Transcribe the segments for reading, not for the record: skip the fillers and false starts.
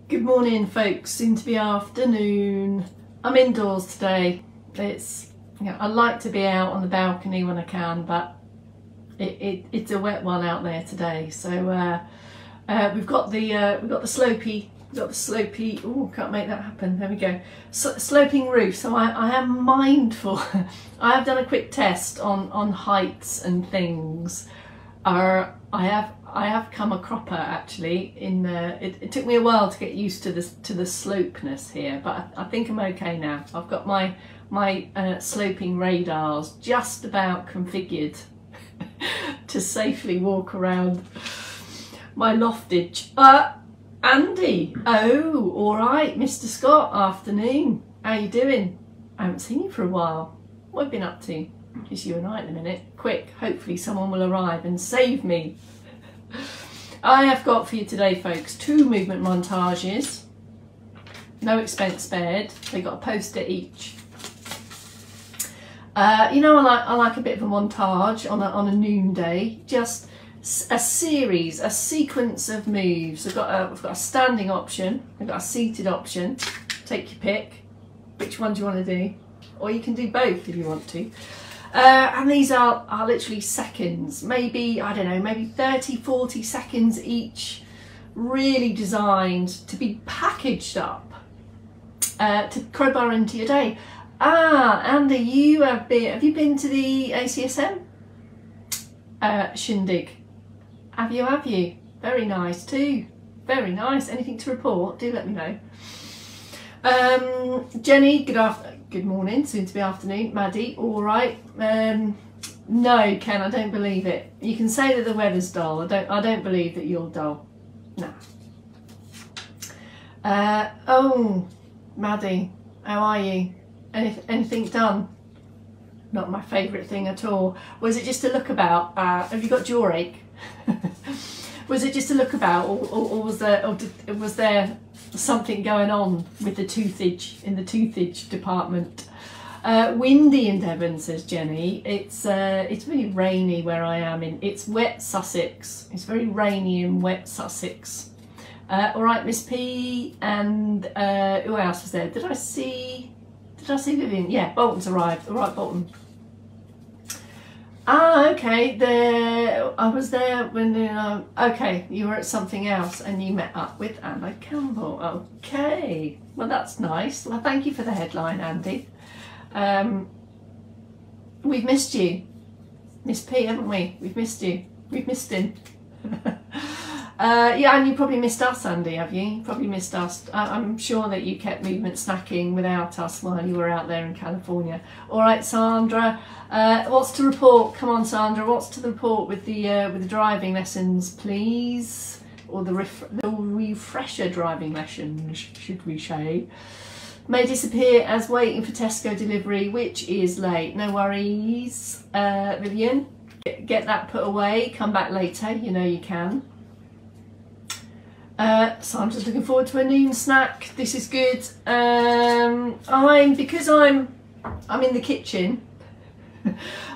Good morning folks, soon to be afternoon. I'm indoors today. It's, I like to be out on the balcony when I can, but it's a wet one out there today. So we've got the slopey, oh, can't make that happen, there we go. Sloping roof, so I am mindful. I have done a quick test on heights and things. I have come a cropper actually. It took me a while to get used to the slopeness here, but I think I'm okay now. I've got my sloping radars just about configured to safely walk around my loftage. Andy, oh, all right, Mr. Scott, afternoon. How you doing? I haven't seen you for a while. What have you been up to? Just you and I in a minute. Quick, hopefully someone will arrive and save me. I have got for you today, folks, 2 movement montages. No expense spared. They got a poster each. You know, I like a bit of a montage on a noonday. Just a series, a sequence of moves. I've got a standing option. I've got a seated option. Take your pick. Which one do you want to do? Or you can do both if you want to. And these are literally seconds, maybe, I don't know, maybe 30, 40 seconds each, really designed to be packaged up to crowbar into your day. Andy, have you been to the ACSM shindig? Have you? Very nice too, very nice. Anything to report, do let me know. Jenny, good morning, soon to be afternoon. Maddie, all right. No, Ken, I don't believe it. You can say that the weather's dull. I don't believe that you're dull. No. Oh, Maddie, how are you? Anything done? Not my favourite thing at all. Was it just a look about? Have you got jaw ache? Was it just a look about, or was there something going on with the toothage in the toothage department? Windy in Devon, says Jenny. It's really rainy where I am it's wet Sussex. It's very rainy in wet Sussex. All right, Miss P, and who else was there? Did I see Vivian? Yeah, Bolton's arrived. All right, Bolton. Okay, I was there when, okay, you were at something else and you met up with Anna Campbell. Okay, well that's nice. Well, thank you for the headline, Andy. We've missed you, Miss P, haven't we? We've missed you. We've missed him. Yeah, and you probably missed us, Andy, have you? You probably missed us. I'm sure that you kept movement snacking without us while you were out there in California. All right, Sandra, what's to report? Come on, Sandra, what's to the report with the driving lessons, please? Or the refresher driving lessons, should we say? May disappear as waiting for Tesco delivery, which is late. No worries, Vivian. Get that put away. Come back later. You know you can. So I'm just looking forward to a noon snack. This is good. Because I'm in the kitchen.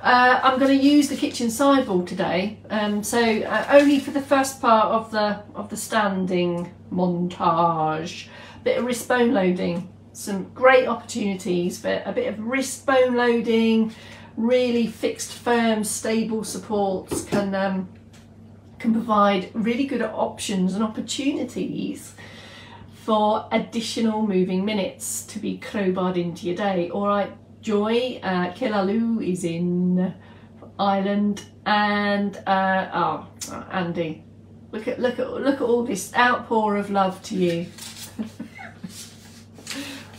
I'm going to use the kitchen sideboard today. So only for the first part of the standing montage. Bit of wrist bone loading. Some great opportunities for a bit of wrist bone loading. Really fixed, firm, stable supports can provide really good options and opportunities for additional moving minutes to be crowbarred into your day. All right, Joy, Kilalu is in Ireland, and Andy, look at all this outpour of love to you.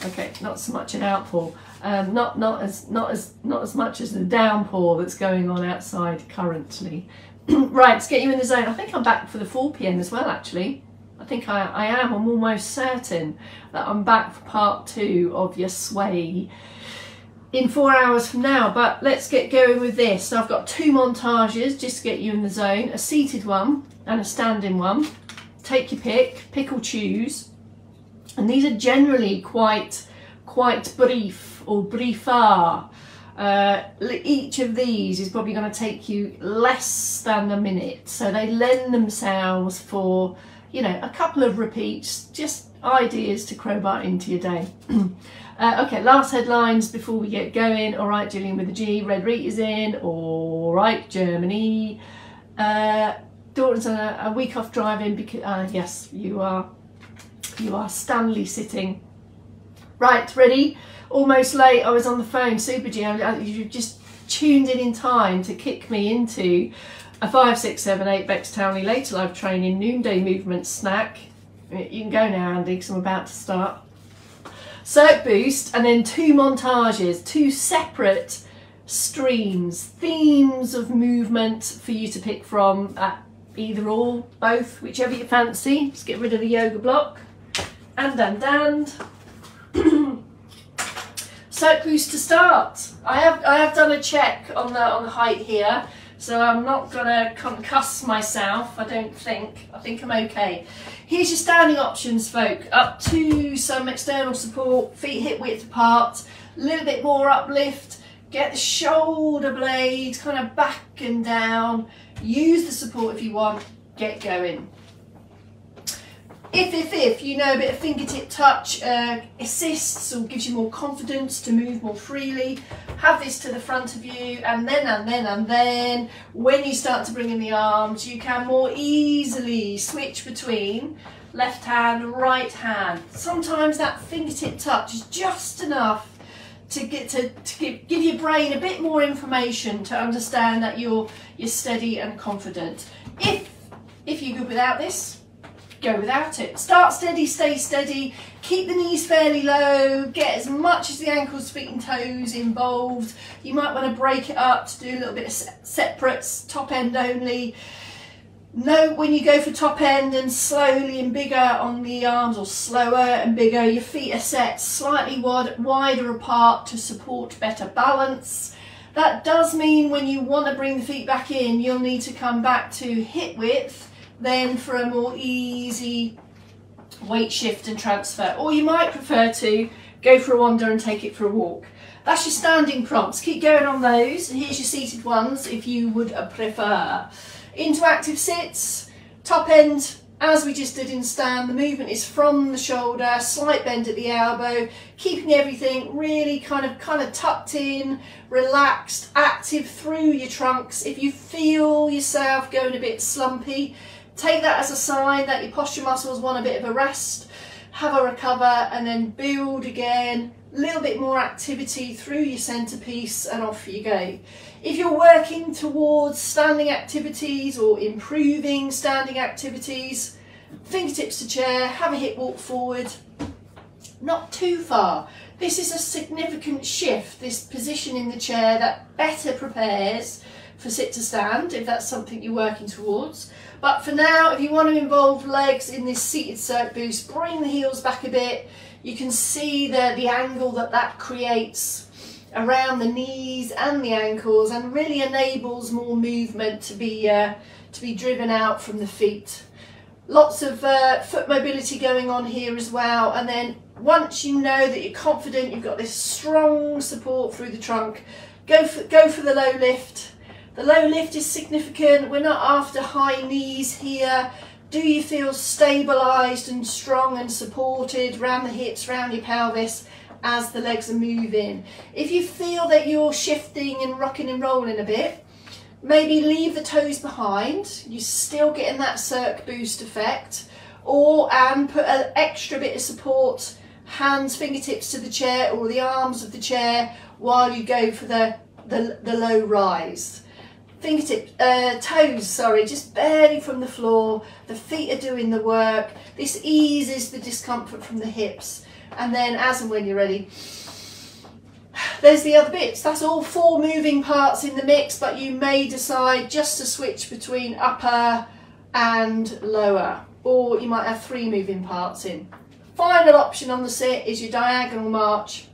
Okay, not so much an outpour, not as much as the downpour that's going on outside currently. Right, let's get you in the zone. I think I'm back for the 4 PM as well, actually. I think I am. I'm almost certain that I'm back for part 2 of your sway in 4 hours from now. But let's get going with this. So I've got 2 montages just to get you in the zone. A seated one and a standing one. Take your pick or choose. And these are generally quite brief or briefer. Each of these is probably going to take you less than a minute, so they lend themselves for you know, a couple of repeats, just ideas to crowbar into your day. Okay, last headlines before we get going. All right, Gillian with a G, Red Reet is in. All right, Germany. Daughter's on a week off driving because, yes, you are Stanley sitting. Right, ready? Almost late. I was on the phone, Super G. You just tuned in time to kick me into a 5, 6, 7, 8 Bex Townley later live training noonday movement snack. You can go now, Andy, because I'm about to start. Circ boost, and then 2 montages, 2 separate streams, themes of movement for you to pick from, either or, both, whichever you fancy. Let's get rid of the yoga block. And. Circ boost to start. I have done a check on the height here, so I'm not gonna concuss myself. I don't think. I think I'm okay. Here's your standing options, folk. Up to some external support, feet hip width apart, a little bit more uplift. Get the shoulder blades kind of back and down. Use the support if you want. Get going. If you know a bit of fingertip touch assists or gives you more confidence to move more freely, have this to the front of you, and then when you start to bring in the arms, you can more easily switch between left hand, right hand. Sometimes that fingertip touch is just enough to give your brain a bit more information to understand that you're steady and confident. If you're good without this, go without it. Start steady, stay steady, keep the knees fairly low, get as much as the ankles, feet and toes involved. You might want to break it up to do a little bit of separates, top end only. Note when you go for top end and slowly and bigger on the arms, or slower and bigger, your feet are set slightly wider apart to support better balance. That does mean when you want to bring the feet back in, you'll need to come back to hip width, then for a more easy weight shift and transfer. Or you might prefer to go for a wander and take it for a walk. That's your standing prompts. Keep going on those. And here's your seated ones if you would prefer. Into active sits, top end, as we just did in stand, the movement is from the shoulder, slight bend at the elbow, keeping everything really kind of tucked in, relaxed, active through your trunks. If you feel yourself going a bit slumpy, take that as a sign that your posture muscles want a bit of a rest, have a recover, and then build again. A little bit more activity through your centerpiece, and off you go. If you're working towards standing activities or improving standing activities, fingertips to chair, have a hip walk forward, not too far. This is a significant shift, this position in the chair, that better prepares for sit to stand, if that's something you're working towards. But for now, if you want to involve legs in this seated circ boost, bring the heels back a bit. You can see the angle that creates around the knees and the ankles, and really enables more movement to be driven out from the feet. Lots of foot mobility going on here as well. And then once you know that you're confident, you've got this strong support through the trunk, go for the low lift. The low lift is significant. We're not after high knees here. Do you feel stabilised and strong and supported around the hips, around your pelvis as the legs are moving? If you feel that you're shifting and rocking and rolling a bit, maybe leave the toes behind. You're still getting that circ boost effect. And put an extra bit of support, hands, fingertips to the chair or the arms of the chair while you go for the low rise. Toes, just barely from the floor. The feet are doing the work. This eases the discomfort from the hips. And then as and when you're ready, there's the other bits. That's all 4 moving parts in the mix, but you may decide just to switch between upper and lower, or you might have 3 moving parts in. Final option on the sit is your diagonal march.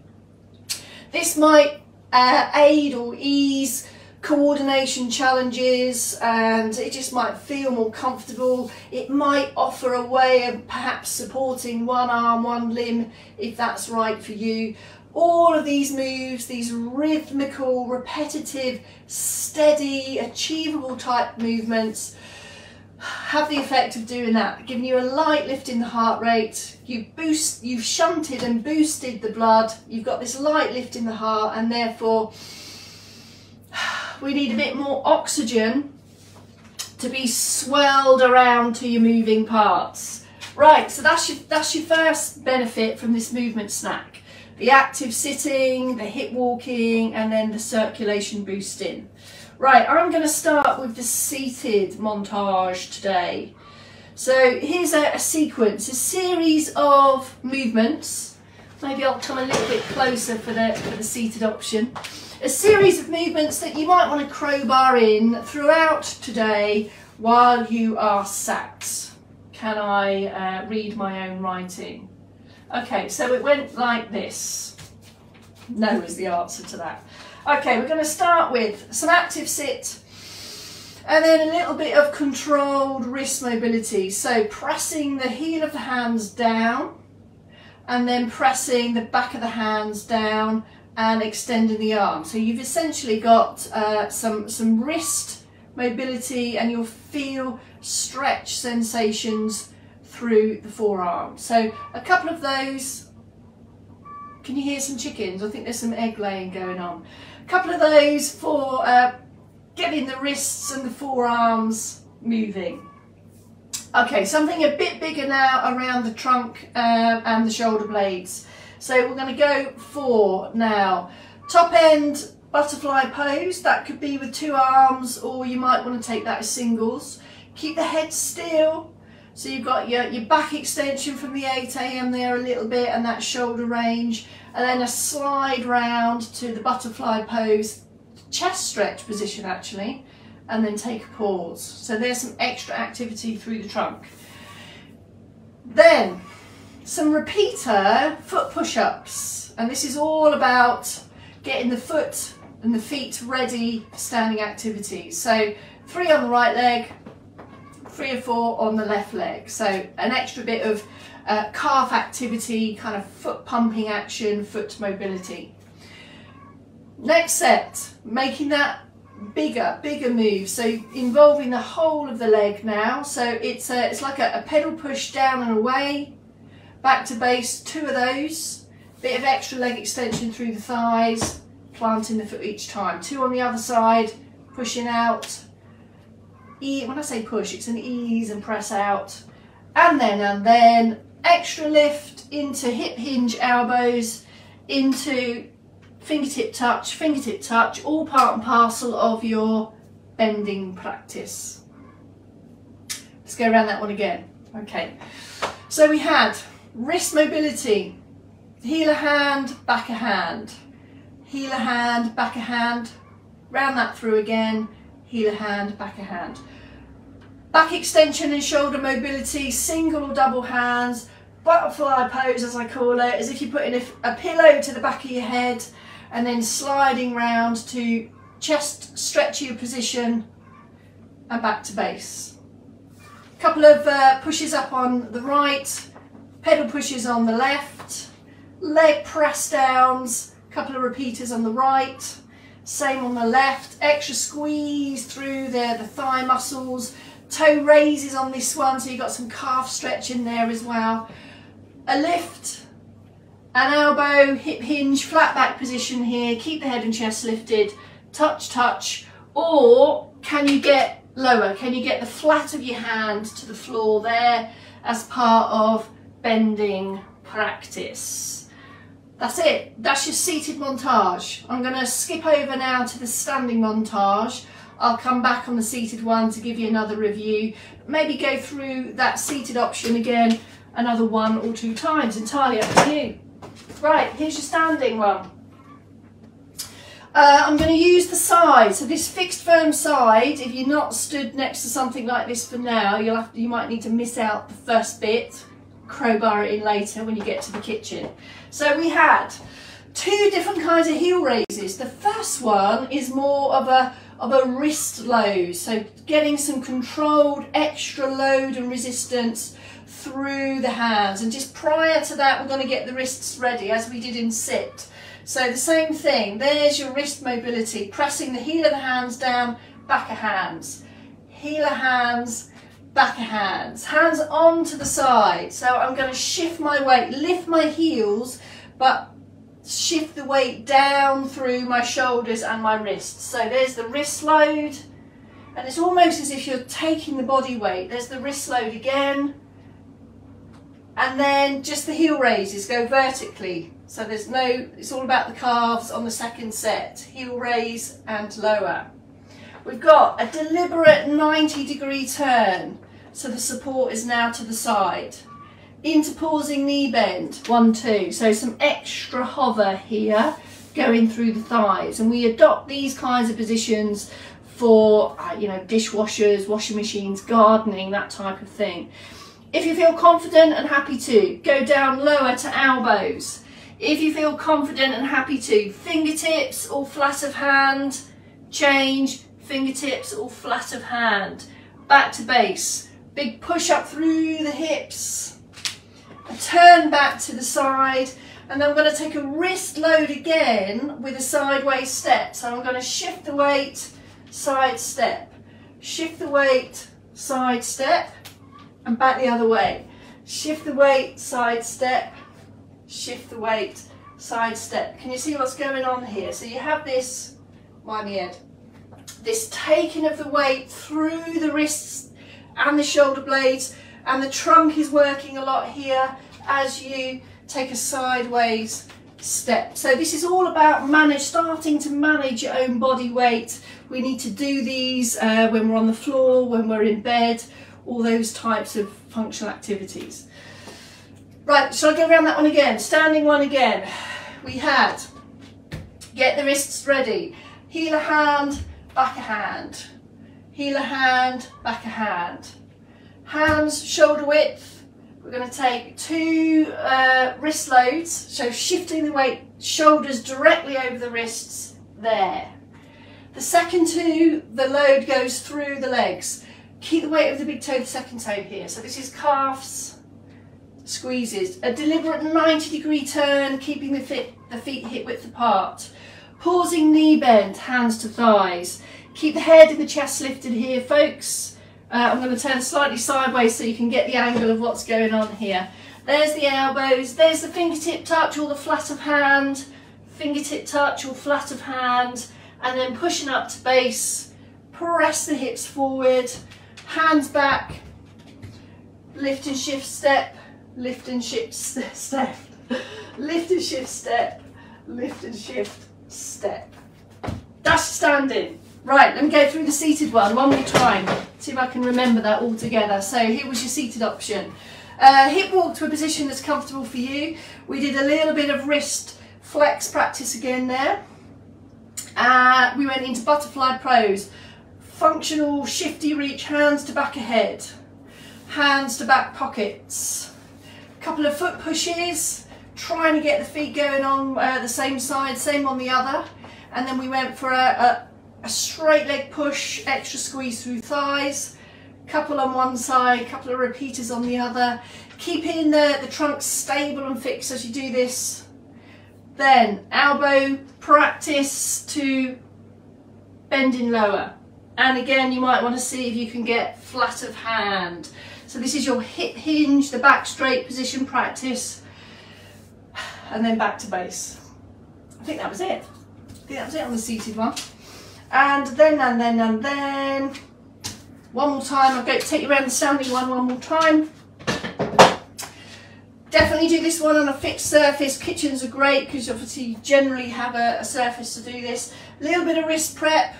This might aid or ease coordination challenges, and it just might feel more comfortable. It might offer a way of perhaps supporting one arm, one limb, if that's right for you. All of these moves, these rhythmical, repetitive, steady, achievable type movements, have the effect of doing that, giving you a light lift in the heart rate. You've shunted and boosted the blood. You've got this light lift in the heart, and therefore we need a bit more oxygen to be swelled around to your moving parts. Right, so that's your first benefit from this movement snack. The active sitting, the hip walking, and then the circulation boosting. Right, I'm going to start with the seated montage today. So here's a sequence, a series of movements. Maybe I'll come a little bit closer for the seated option. A series of movements that you might want to crowbar in throughout today while you are sat. Can I read my own writing? Okay, so it went like this. No is the answer to that. Okay, we're going to start with some active sit and then a little bit of controlled wrist mobility. So pressing the heel of the hands down and then pressing the back of the hands down and extending the arm. So you've essentially got some wrist mobility, and you'll feel stretch sensations through the forearm. So a couple of those. Can you hear some chickens? I think there's some egg laying going on. A couple of those for getting the wrists and the forearms moving. Okay, something a bit bigger now around the trunk and the shoulder blades. So we're going to go for now top end butterfly pose. That could be with 2 arms, or you might want to take that as singles. Keep the head still. So you've got your back extension from the 8 AM there a little bit, and that shoulder range, and then a slide round to the butterfly pose, chest stretch position actually, and then take a pause. So there's some extra activity through the trunk. Then some repeater foot push-ups, and this is all about getting the foot and the feet ready for standing activities. So 3 on the right leg, 3 or 4 on the left leg. So an extra bit of calf activity, kind of foot pumping action, foot mobility. Next set, making that bigger move. So involving the whole of the leg now. So it's like a pedal push down and away, back to base, 2 of those. Bit of extra leg extension through the thighs, planting the foot each time. 2 on the other side, pushing out. When I say push, it's an ease and press out. And then extra lift into hip hinge elbows, into fingertip touch, all part and parcel of your bending practice. Let's go around that one again. Okay, so we had wrist mobility, heel a hand, back a hand, heel a hand, back a hand, round that through again, heel a hand, back a hand. Back extension and shoulder mobility, single or double hands, butterfly pose as I call it, as if you're putting a pillow to the back of your head and then sliding round to chest stretchier position and back to base. A couple of pushes up on the right, pedal pushes on the left, leg press downs, a couple of repeaters on the right, same on the left, extra squeeze through the thigh muscles, toe raises on this one, so you've got some calf stretch in there as well. A lift, an elbow, hip hinge, flat back position here, keep the head and chest lifted, touch, touch, or can you get lower? Can you get the flat of your hand to the floor there as part of bending practice? That's it, that's your seated montage. I'm going to skip over now to the standing montage. I'll come back on the seated one to give you another review. Maybe go through that seated option again another 1 or 2 times, entirely up to you. Right, here's your standing one. I'm going to use the side, so this fixed firm side. If you're not stood next to something like this for now, you might need to miss out the first bit, crowbar it in later when you get to the kitchen. So we had 2 different kinds of heel raises. The first one is more of a wrist load, so getting some controlled extra load and resistance through the hands, and just prior to that we're going to get the wrists ready as we did in sit. So the same thing, there's your wrist mobility, pressing the heel of the hands down, back of hands, heel of hands, back of hands. Hands onto the side. So I'm going to shift my weight, lift my heels, but shift the weight down through my shoulders and my wrists. So there's the wrist load, and it's almost as if you're taking the body weight. There's the wrist load again, and then just the heel raises go vertically. So there's no, it's all about the calves on the second set. Heel raise and lower. We've got a deliberate 90-degree turn, so the support is now to the side. Into pausing knee bend, 1, 2. So some extra hover here going through the thighs, and we adopt these kinds of positions for you know, dishwashers, washing machines, gardening, that type of thing. If you feel confident and happy to, go down lower to elbows. If you feel confident and happy to, fingertips or flat of hand, change, fingertips or flat of hand. Back to base, big push up through the hips, a turn back to the side, and then I'm going to take a wrist load again with a sideways step. So I'm going to shift the weight, side step, shift the weight, side step, and back the other way. Shift the weight, side step, shift the weight, side step. Can you see what's going on here? So you have this, mind the head, this taking of the weight through the wrists and the shoulder blades, and the trunk is working a lot here as you take a sideways step. So this is all about starting to manage your own body weight. We need to do these when we're on the floor, when we're in bed, all those types of functional activities. Right, shall I go around that one again? Standing one again. We had, get the wrists ready, heel a hand, back a hand, heel a hand, back a hand. Hands shoulder width. We're going to take 2 wrist loads, so shifting the weight, shoulders directly over the wrists, there. The second 2, the load goes through the legs. Keep the weight of the big toe, the second toe here. So this is calves, squeezes. A deliberate 90-degree turn, keeping the feet hip width apart. Pausing knee bend, hands to thighs. Keep the head and the chest lifted here, folks. I'm going to turn slightly sideways so you can get the angle of what's going on here. There's the elbows, there's the fingertip touch or the flat of hand, fingertip touch or flat of hand, and then pushing up to base, press the hips forward, hands back, lift and shift step, lift and shift step, lift and shift step, lift and shift step. That's standing. Right, let me go through the seated one more time. See if I can remember that all together. So here was your seated option. Hip walk to a position that's comfortable for you. We did a little bit of wrist flex practice again there. We went into butterfly pose. Functional shifty reach, hands to back of head, hands to back pockets. A couple of foot pushes, trying to get the feet going on the same side, same on the other. And then we went for a straight leg push, extra squeeze through thighs, couple on one side, couple of repeaters on the other, keeping the trunk stable and fixed as you do this. Then elbow practice to bending lower, and again you might want to see if you can get flat of hand. So this is your hip hinge, the back straight position practice, and then back to base. I think that was it. On the seated one. And then one more time. I'm going to take you around the standing one more time. Definitely do this one on a fixed surface. Kitchens are great because obviously you generally have a surface to do this. A little bit of wrist prep,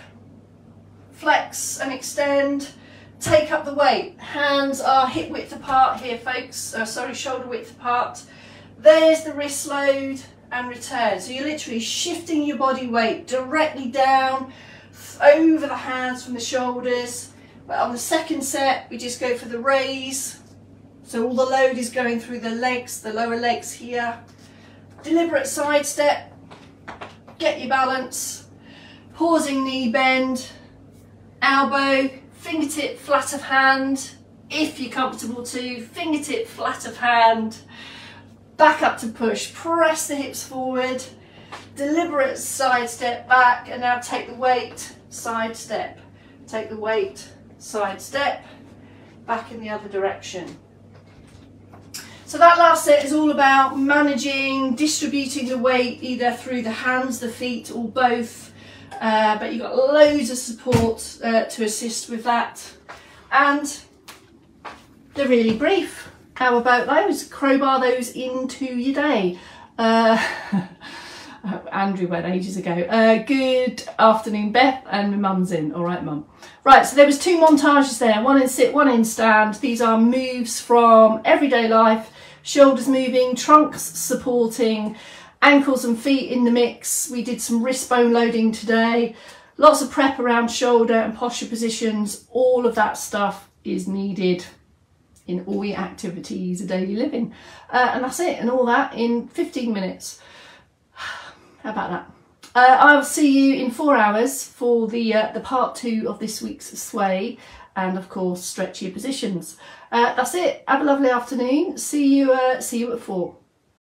flex and extend, take up the weight. Hands are hip width apart here, folks. Shoulder width apart. There's the wrist load and return. So you're literally shifting your body weight directly down over the hands from the shoulders. But on the second set, we just go for the raise. So all the load is going through the legs, the lower legs here. Deliberate side step, get your balance. Pausing knee bend, elbow, fingertip flat of hand, if you're comfortable to, fingertip flat of hand. Back up to push, press the hips forward, deliberate side step back, and now take the weight, side step. Take the weight, side step. back in the other direction. So that last set is all about managing, distributing the weight either through the hands, the feet, or both. But you've got loads of support to assist with that. And they're really brief. How about those? Crowbar those into your day. Andrew went ages ago. Good afternoon, Beth, and my mum's in. All right, mum. Right, so there was 2 montages there, one in sit, one in stand. These are moves from everyday life, shoulders moving, trunks supporting, ankles and feet in the mix. We did some wrist bone loading today. Lots of prep around shoulder and posture positions. All of that stuff is needed in all your activities of daily living. And that's it, and all that in 15 minutes. How about that? I'll see you in 4 hours for the part 2 of this week's sway, and of course stretch your positions. That's it. Have a lovely afternoon. See you at 4.